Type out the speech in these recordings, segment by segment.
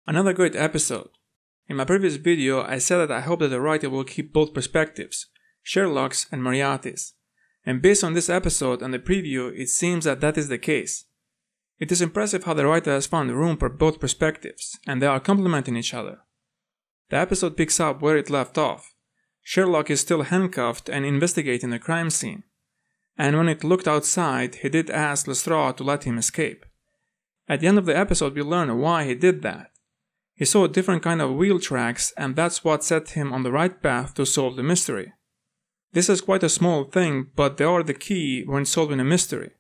Another great episode. In my previous video, I said that I hope that the writer will keep both perspectives, Sherlock's and Moriarty's. And based on this episode and the preview, it seems that that is the case. It is impressive how the writer has found room for both perspectives, and they are complementing each other. The episode picks up where it left off. Sherlock is still handcuffed and investigating the crime scene. And when it looked outside, he did ask Lestrade to let him escape. At the end of the episode, we learn why he did that. He saw a different kind of wheel tracks, and that's what set him on the right path to solve the mystery. This is quite a small thing, but they are the key when solving a mystery.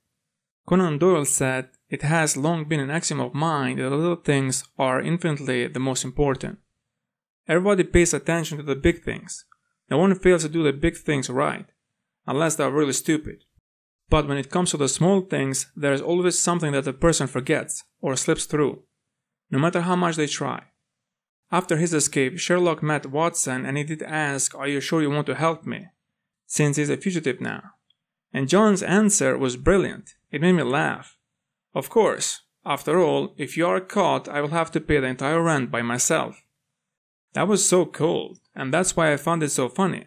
Conan Doyle said, "It has long been an axiom of mine that the little things are infinitely the most important." Everybody pays attention to the big things. No one fails to do the big things right, unless they are really stupid. But when it comes to the small things, there is always something that a person forgets or slips through, no matter how much they try. After his escape, Sherlock met Watson and he did ask, "Are you sure you want to help me?" since he's a fugitive now. And John's answer was brilliant. It made me laugh. Of course, after all, if you are caught, I will have to pay the entire rent by myself. That was so cold, and that's why I found it so funny.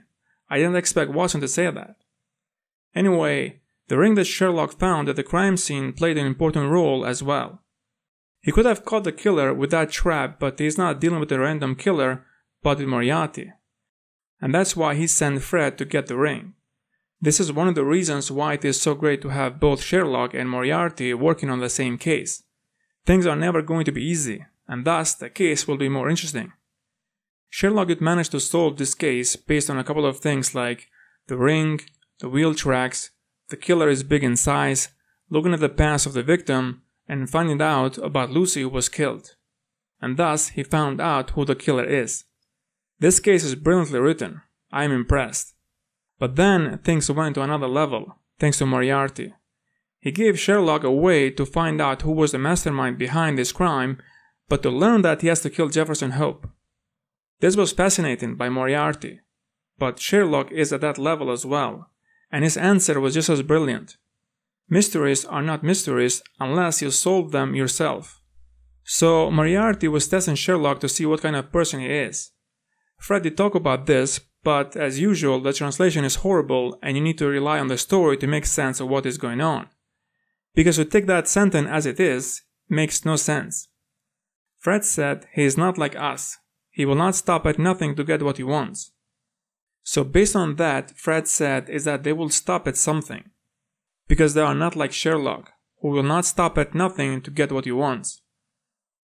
I didn't expect Watson to say that. Anyway, the ring that Sherlock found at the crime scene played an important role as well. He could have caught the killer with that trap, but he's not dealing with a random killer, but with Moriarty. And that's why he sent Fred to get the ring. This is one of the reasons why it is so great to have both Sherlock and Moriarty working on the same case. Things are never going to be easy, and thus the case will be more interesting. Sherlock would manage to solve this case based on a couple of things like the ring, the wheel tracks, the killer is big in size, looking at the past of the victim, and finding out about Lucy who was killed. And thus he found out who the killer is. This case is brilliantly written. I am impressed. But then things went to another level, thanks to Moriarty. He gave Sherlock a way to find out who was the mastermind behind this crime, but to learn that he has to kill Jefferson Hope. This was fascinating by Moriarty, but Sherlock is at that level as well, and his answer was just as brilliant. Mysteries are not mysteries unless you solve them yourself. So Moriarty was testing Sherlock to see what kind of person he is. Fred did talk about this, but as usual the translation is horrible and you need to rely on the story to make sense of what is going on. Because to take that sentence as it is, makes no sense. Fred said he is not like us. He will not stop at nothing to get what he wants. So based on that, Fred said is that they will stop at something. Because they are not like Sherlock, who will not stop at nothing to get what he wants.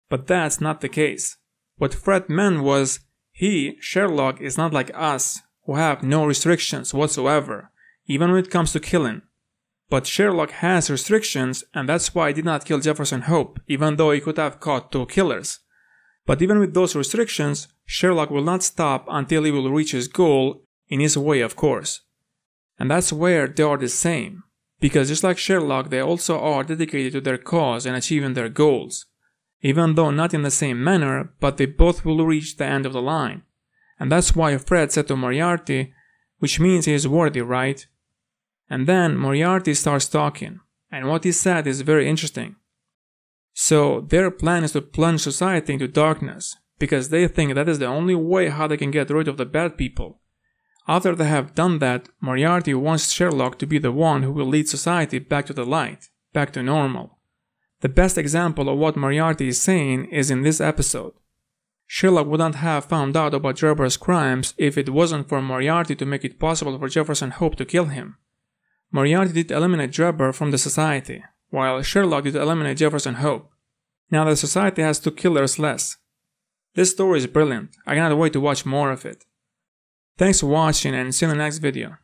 But that's not the case. What Fred meant was, he, Sherlock, is not like us, who have no restrictions whatsoever, even when it comes to killing. But Sherlock has restrictions, and that's why he did not kill Jefferson Hope, even though he could have caught two killers. But even with those restrictions, Sherlock will not stop until he will reach his goal, in his way of course. And that's where they are the same, because just like Sherlock, they also are dedicated to their cause and achieving their goals. Even though not in the same manner, but they both will reach the end of the line. And that's why Fred said to Moriarty, which means he is worthy, right? And then Moriarty starts talking, and what he said is very interesting. So their plan is to plunge society into darkness, because they think that is the only way how they can get rid of the bad people. After they have done that, Moriarty wants Sherlock to be the one who will lead society back to the light, back to normal. The best example of what Moriarty is saying is in this episode. Sherlock wouldn't have found out about Drebber's crimes if it wasn't for Moriarty to make it possible for Jefferson Hope to kill him. Moriarty did eliminate Drebber from the society, while Sherlock did eliminate Jefferson Hope. Now the society has 2 killers less. This story is brilliant. I cannot wait to watch more of it. Thanks for watching and see you in the next video.